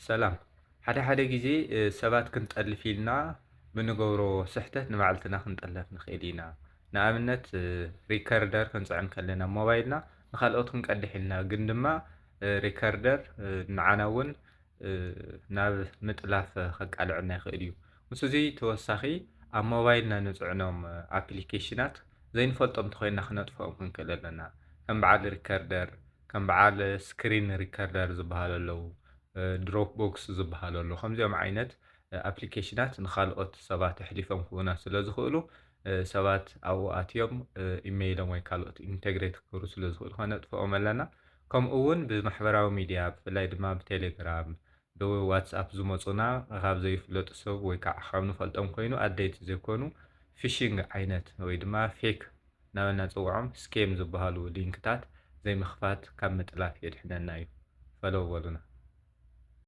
ሰላም ሓደ ግዜ ሰባት ክንጠልፍ ኢልና ብንገብሮ ስሕተት ንባዕልትና ክንጠለፍ ንኽእል ኢና። ንኣብነት ሪከርደር ክንፅዕን ከለና ሞባይልና ንኻልኦት ክንቀድሕ ኢልና ግን ድማ ሪከርደር ንዓና እውን ናብ ምጥላፍ ከቃልዐና ይኽእል እዩ። ምስ እዚ ተወሳኺ ኣብ ሞባይልና ንፅዕኖም ኣፕሊኬሽናት ዘይንፈልጦም እንተኮይንና ክነጥፍኦም ክንክእል ኣለና። ከም በዓል ሪከርደር ከም በዓል ስክሪን ሪከርደር ዝበሃሉ ኣለዉ። ድሮፕ ቦክስ ዝበሃሉ ኣለዉ። ከምዚኦም ዓይነት ኣፕሊኬሽናት ንኻልኦት ሰባት ኣሕሊፎም ክህቡና ስለ ዝኽእሉ ሰባት ኣብኡ ኣትዮም ኢሜይሎም ወይ ካልኦት ኢንተግሬት ክገብሩ ስለ ዝኽእሉ ከነጥፍኦም ኣለና። ከምኡ እውን ብማሕበራዊ ሚድያ ብፍላይ ድማ ብቴሌግራም ብዋትስኣፕ ዝመፁና ካብ ዘይፍለጡ ሰብ ወይ ከዓ ካብ ንፈልጦም ኮይኑ ኣድለይቲ ዘይኮኑ ፊሽንግ ዓይነት ወይ ድማ ፌክ እናበልና ንፅውዖም ስኬም ዝበሃሉ ሊንክታት ዘይምኽፋት ካብ ምጥላፍ የድሕነና እዩ። ፈለው በሉና።